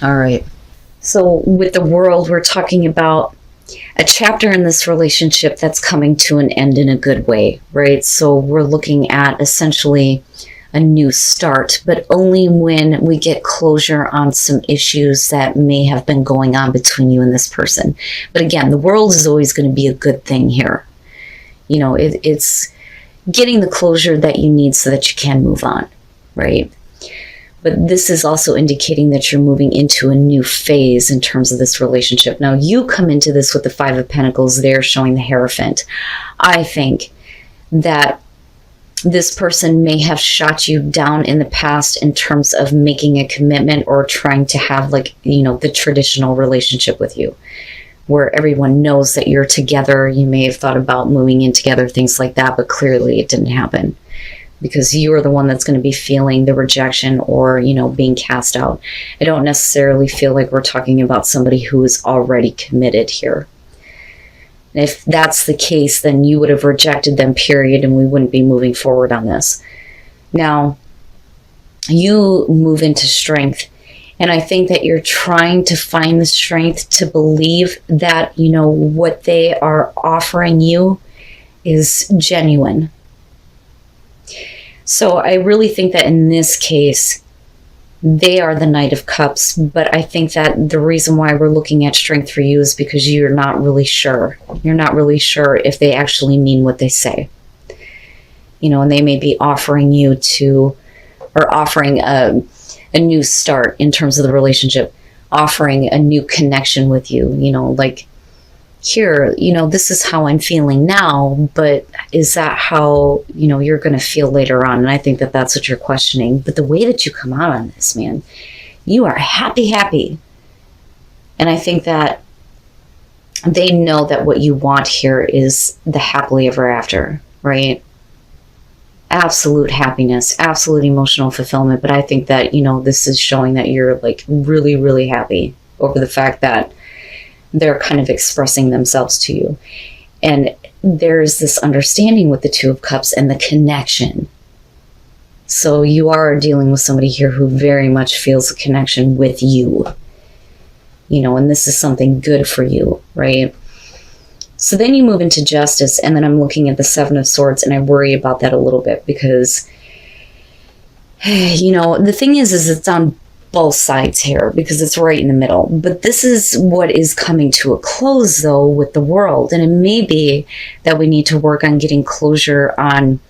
All right. So with the World, we're talking about a chapter in this relationship that's coming to an end in a good way, right? So we're looking at essentially a new start, but only when we get closure on some issues that may have been going on between you and this person. But again, the World is always going to be a good thing here. You know, it's getting the closure that you need so that you can move on, right? But this is also indicating that you're moving into a new phase in terms of this relationship. Now, you come into this with the Five of Pentacles there showing the Hierophant. I think that this person may have shot you down in the past in terms of making a commitment or trying to have, like, you know, the traditional relationship with you, where everyone knows that you're together. You may have thought about moving in together, things like that, but clearly it didn't happen, because you are the one that's going to be feeling the rejection or, you know, being cast out. I don't necessarily feel like we're talking about somebody who is already committed here. And if that's the case, then you would have rejected them, period, and we wouldn't be moving forward on this. Now, you move into strength, and I think that you're trying to find the strength to believe that, you know, what they are offering you is genuine. So I really think that in this case, they are the Knight of Cups, but I think that the reason why we're looking at strength for you is because you're not really sure. You're not really sure if they actually mean what they say. You know, and they may be offering you to, or offering a new start in terms of the relationship, offering a new connection with you, you know, like, here, you know, this is how I'm feeling now, but is that how, you know, you're going to feel later on? And I think that that's what you're questioning. But the way that you come out on this, man, you are happy, happy. And I think that they know that what you want here is the happily ever after, right? Absolute happiness, absolute emotional fulfillment. But I think that, you know, this is showing that you're like really, really happy over the fact that they're kind of expressing themselves to you. And there's this understanding with the Two of Cups and the connection. So you are dealing with somebody here who very much feels a connection with you. You know, and this is something good for you, right? So then you move into Justice, and then I'm looking at the Seven of Swords, and I worry about that a little bit because, you know, the thing is it's on both sides here because it's right in the middle. But this is what is coming to a close, though, with the World. And it may be that we need to work on getting closure on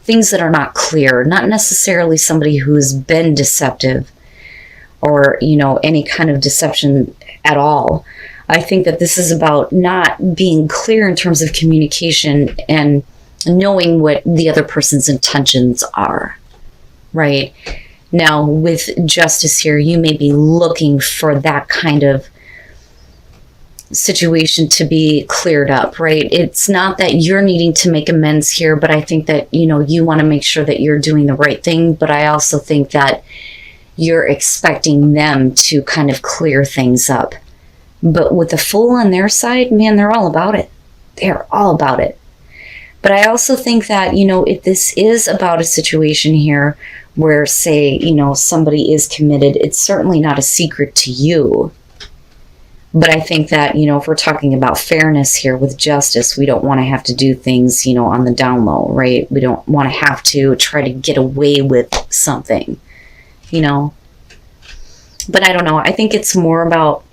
things that are not clear, not necessarily somebody who has been deceptive or, you know, any kind of deception at all. I think that this is about not being clear in terms of communication and knowing what the other person's intentions are, right? Now, with Justice here, you may be looking for that kind of situation to be cleared up, right? It's not that you're needing to make amends here, but I think that, you know, you want to make sure that you're doing the right thing. But I also think that you're expecting them to kind of clear things up. But with the Fool on their side, man, they're all about it. They're all about it. But I also think that, you know, if this is about a situation here where, say, you know, somebody is committed, it's certainly not a secret to you. But I think that, you know, if we're talking about fairness here with Justice, we don't want to have to do things, you know, on the down low, right? We don't want to have to try to get away with something, you know. But I don't know. I think it's more about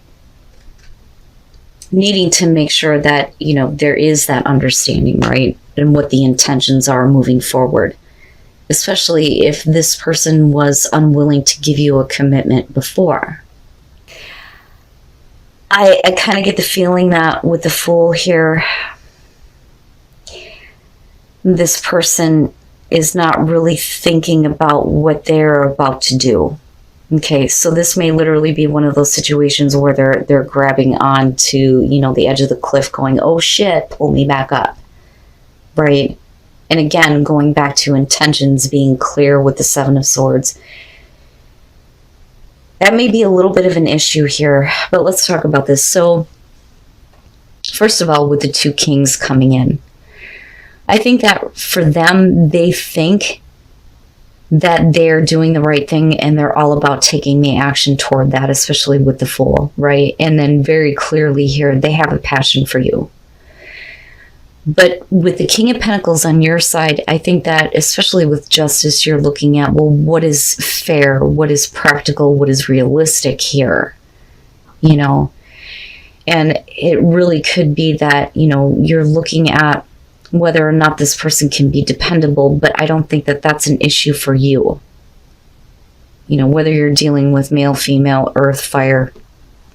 needing to make sure that, you know, there is that understanding, right? And what the intentions are moving forward. Especially if this person was unwilling to give you a commitment before. I kind of get the feeling that with the Fool here, this person is not really thinking about what they're about to do. Okay, so this may literally be one of those situations where they're grabbing on to, you know, the edge of the cliff going, oh shit, pull me back up, right? And again, going back to intentions being clear with the Seven of Swords. That may be a little bit of an issue here, but let's talk about this. So, first of all, with the two Kings coming in, I think that for them, they think that they're doing the right thing and they're all about taking the action toward that, especially with the Fool, right? And then very clearly here, they have a passion for you. But with the King of Pentacles on your side, I think that especially with justice, you're looking at, well, what is fair? What is practical? What is realistic here? You know, and it really could be that, you know, you're looking at whether or not this person can be dependable, but I don't think that that's an issue for you. You know, whether you're dealing with male, female, earth, fire,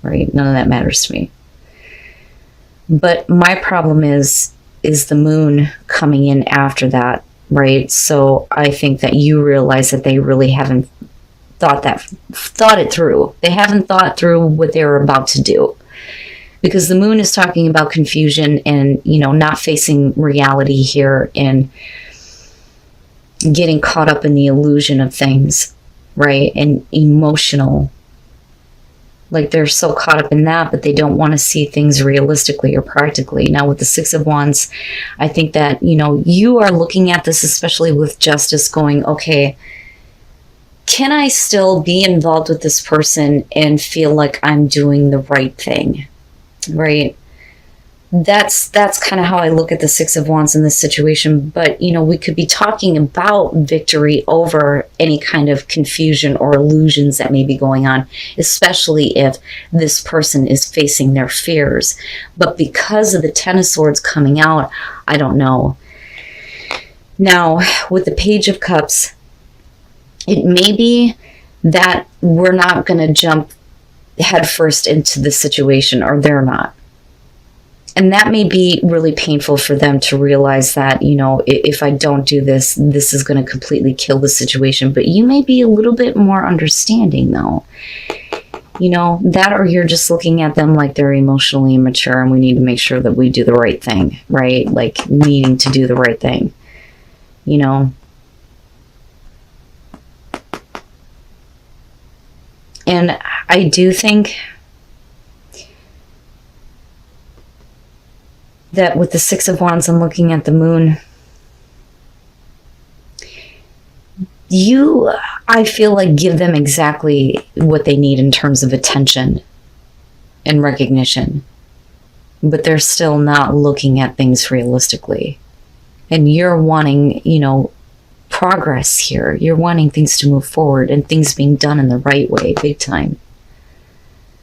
right? None of that matters to me. But my problem is the moon coming in after that, right? So I think that you realize that they really haven't thought it through. They haven't thought through what they were about to do. Because the moon is talking about confusion and, you know, not facing reality here and getting caught up in the illusion of things, right? And emotional. Like they're so caught up in that, but they don't want to see things realistically or practically. Now with the Six of Wands, I think that, you know, you are looking at this, especially with justice, going, okay, can I still be involved with this person and feel like I'm doing the right thing? Right? That's kind of how I look at the Six of Wands in this situation. But, you know, we could be talking about victory over any kind of confusion or illusions that may be going on, especially if this person is facing their fears. But because of the Ten of Swords coming out, I don't know. Now, with the Page of Cups, it may be that we're not going to jump headfirst into the situation, or they're not. And that may be really painful for them to realize that, you know, if I don't do this, this is going to completely kill the situation. But you may be a little bit more understanding, though. You know, that, or you're just looking at them like they're emotionally immature and we need to make sure that we do the right thing, right? Like needing to do the right thing, you know. And I do think that with the Six of Wands, I'm looking at the moon. You, I feel like, give them exactly what they need in terms of attention and recognition. But they're still not looking at things realistically. And you're wanting, you know, progress here. You're wanting things to move forward and things being done in the right way, big time.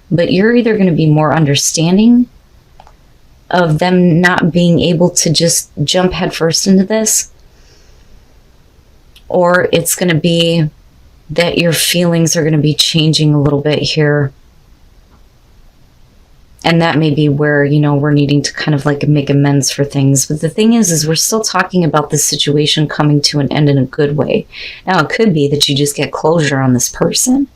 But you're either going to be more understanding of them not being able to just jump headfirst into this, or it's going to be that your feelings are going to be changing a little bit here. And that may be where, you know, we're needing to kind of like make amends for things. But the thing is we're still talking about this situation coming to an end in a good way. Now, it could be that you just get closure on this person,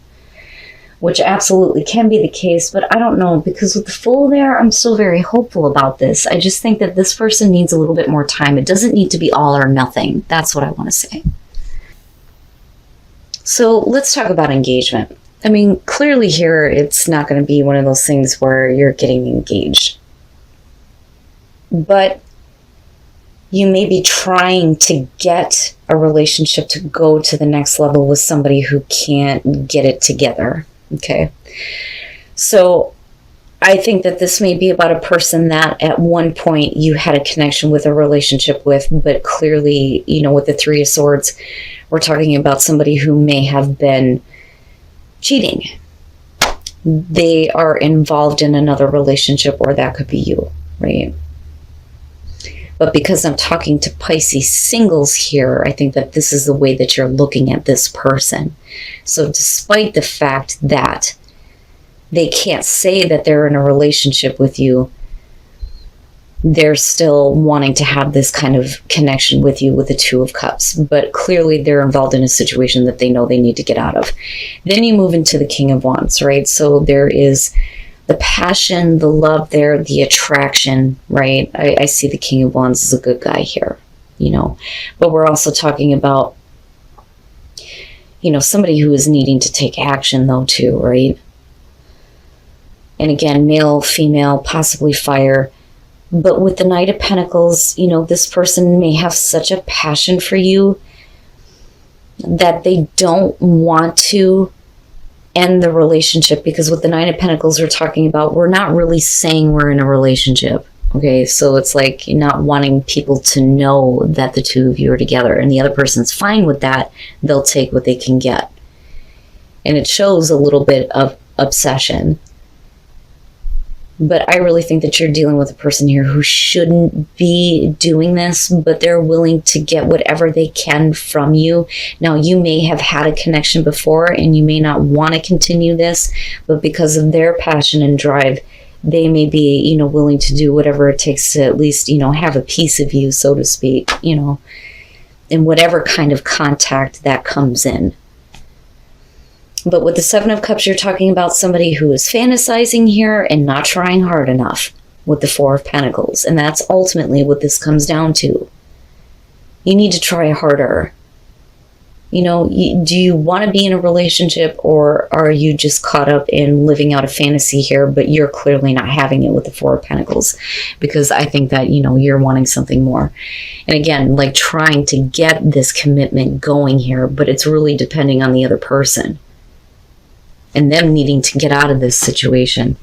which absolutely can be the case, but I don't know, because with the Fool there, I'm still very hopeful about this. I just think that this person needs a little bit more time. It doesn't need to be all or nothing. That's what I want to say. So let's talk about engagement. I mean, clearly here, it's not going to be one of those things where you're getting engaged. But you may be trying to get a relationship to go to the next level with somebody who can't get it together. Okay. So I think that this may be about a person that at one point you had a connection with, a relationship with, but clearly, you know, with the Three of Swords, we're talking about somebody who may have been cheating. They are involved in another relationship, or that could be you, right? But because I'm talking to Pisces singles here, I think that this is the way that you're looking at this person. So despite the fact that they can't say that they're in a relationship with you, they're still wanting to have this kind of connection with you with the Two of Cups. But clearly they're involved in a situation that they know they need to get out of. Then you move into the King of Wands, right? So there is the passion, the love there, the attraction, right? I see the King of Wands as a good guy here, you know. But we're also talking about, you know, somebody who is needing to take action though too, right? And again, male, female, possibly fire. But with the Knight of Pentacles, you know, this person may have such a passion for you that they don't want to end the relationship, because with the Nine of Pentacles we're talking about, we're not really saying we're in a relationship. Okay, so it's like you're not wanting people to know that the two of you are together, and the other person's fine with that. They'll take what they can get. And it shows a little bit of obsession. But I really think that you're dealing with a person here who shouldn't be doing this, but they're willing to get whatever they can from you. Now, you may have had a connection before and you may not want to continue this, but because of their passion and drive, they may be, willing to do whatever it takes to at least, have a piece of you, so to speak, in whatever kind of contact that comes in. But with the Seven of Cups, you're talking about somebody who is fantasizing here and not trying hard enough with the Four of Pentacles. And that's ultimately what this comes down to. You need to try harder. Do you want to be in a relationship, or are you just caught up in living out a fantasy here, but you're clearly not having it with the Four of Pentacles? Because I think that, you're wanting something more. And again, like trying to get this commitment going here, but it's really depending on the other person and them needing to get out of this situation.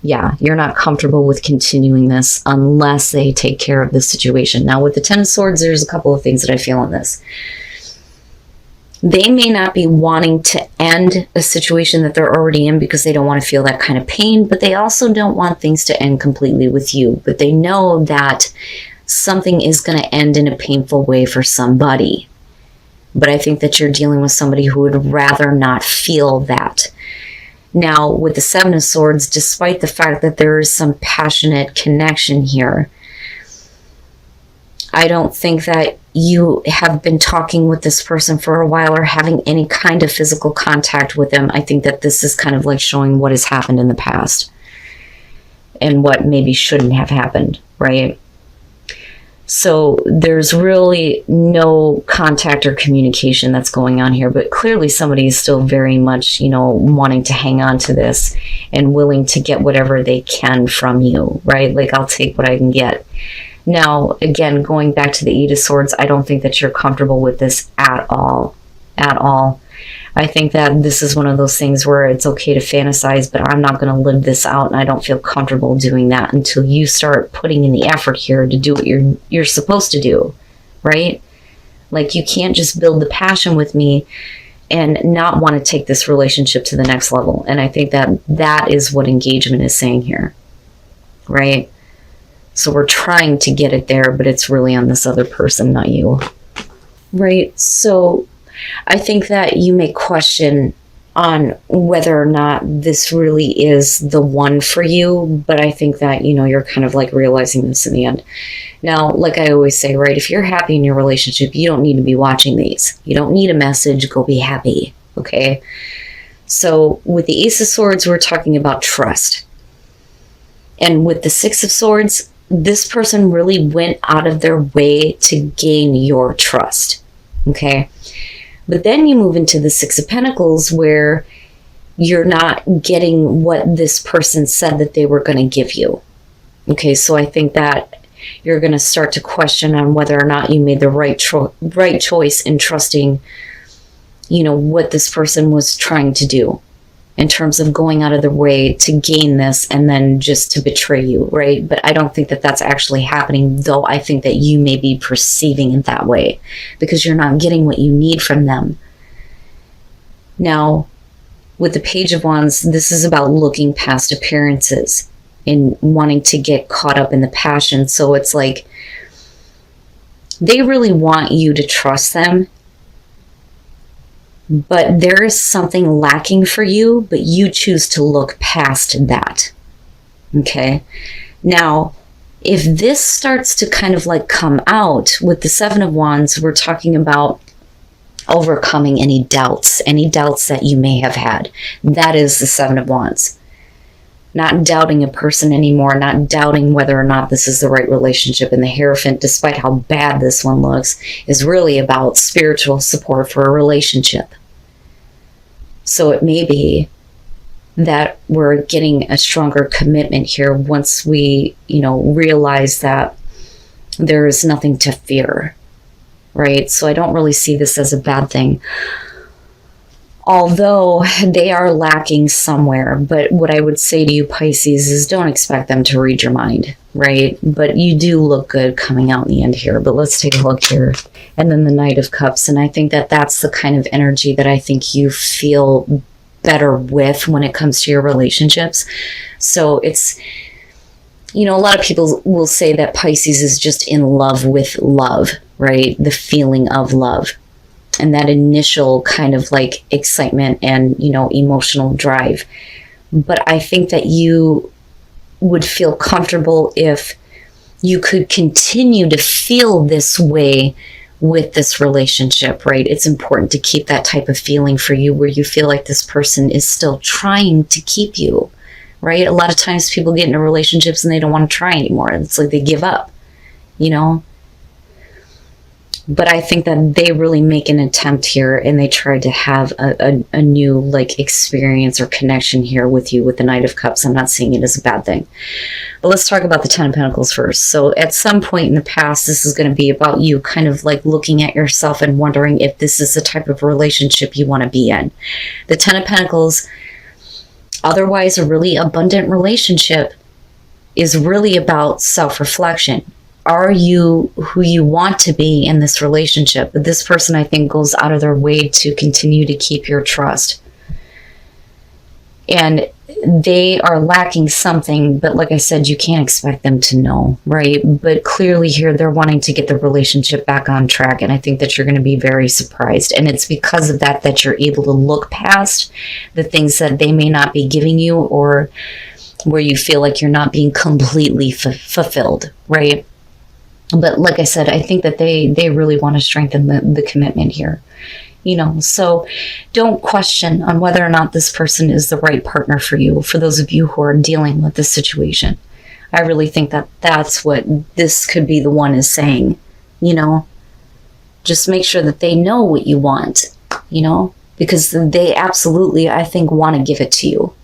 Yeah, you're not comfortable with continuing this unless they take care of this situation. Now, with the Ten of Swords, there's a couple of things that I feel in this. They may not be wanting to end a situation that they're already in because they don't want to feel that kind of pain, but they also don't want things to end completely with you. But they know that something is going to end in a painful way for somebody. But I think that you're dealing with somebody who would rather not feel that. Now, with the Seven of Swords, despite the fact that there is some passionate connection here, I don't think that you have been talking with this person for a while or having any kind of physical contact with them. I think that this is kind of like showing what has happened in the past and what maybe shouldn't have happened, right? So there's really no contact or communication that's going on here, but clearly somebody is still very much, wanting to hang on to this and willing to get whatever they can from you, right? Like, I'll take what I can get. Now, again, going back to the Eight of Swords, I don't think that you're comfortable with this at all. At all. I think that this is one of those things where it's okay to fantasize, but I'm not going to live this out, and I don't feel comfortable doing that until you start putting in the effort here to do what you're supposed to do, right? Like, you can't just build the passion with me and not want to take this relationship to the next level. And I think that that is what engagement is saying here, right? So we're trying to get it there, but it's really on this other person, not you, right? So I think that you may question on whether or not this really is the one for you, but I think that, you're kind of like realizing this in the end. Now, like I always say, right, if you're happy in your relationship, you don't need to be watching these. You don't need a message, go be happy, okay? So with the Ace of Swords, we're talking about trust. And with the Six of Swords, this person really went out of their way to gain your trust, okay? But then you move into the Six of Pentacles where you're not getting what this person said that they were going to give you. Okay, so I think that you're going to start to question on whether or not you made the right choice in trusting, what this person was trying to do in terms of going out of their way to gain this and then just to betray you, right? But I don't think that that's actually happening, though I think that you may be perceiving it that way because you're not getting what you need from them. Now, with the Page of Wands, this is about looking past appearances and wanting to get caught up in the passion. So it's like they really want you to trust them, but there is something lacking for you, but you choose to look past that. Okay? Now, if this starts to kind of like come out with the Seven of Wands, we're talking about overcoming any doubts that you may have had. That is the Seven of Wands. Not doubting a person anymore, not doubting whether or not this is the right relationship. And the Hierophant, despite how bad this one looks, is really about spiritual support for a relationship. So it may be that we're getting a stronger commitment here once we, realize that there is nothing to fear. right? So I don't really see this as a bad thing. Although they are lacking somewhere. But what I would say to you, Pisces, is don't expect them to read your mind, right? But you do look good coming out in the end here. But let's take a look here. And then the Knight of Cups. And I think that that's the kind of energy that I think you feel better with when it comes to your relationships. So it's, you know, a lot of people will say that Pisces is just in love with love, right? The feeling of love. And that initial kind of like excitement and, you know, emotional drive. But I think that you would feel comfortable if you could continue to feel this way with this relationship, right? It's important to keep that type of feeling for you where you feel like this person is still trying to keep you, right? A lot of times people get into relationships and they don't want to try anymore. It's like they give up, you know? But I think that they really make an attempt here and they try to have a new like experience or connection here with you with the Knight of Cups. I'm not seeing it as a bad thing. But let's talk about the Ten of Pentacles first. So at some point in the past, this is going to be about you kind of like looking at yourself and wondering if this is the type of relationship you want to be in. The Ten of Pentacles, otherwise a really abundant relationship, is really about self-reflection. Are you who you want to be in this relationship? But this person, I think, goes out of their way to continue to keep your trust. And they are lacking something, but like I said, you can't expect them to know, right? But clearly here, they're wanting to get the relationship back on track. And I think that you're going to be very surprised. And it's because of that that you're able to look past the things that they may not be giving you or where you feel like you're not being completely fulfilled, right? But like I said, I think that they really want to strengthen the commitment here, you know, so don't question on whether or not this person is the right partner for you, for those of you who are dealing with this situation. I really think that that's what this could be the one is saying, you know, just make sure that they know what you want, you know, because they absolutely, I think, want to give it to you.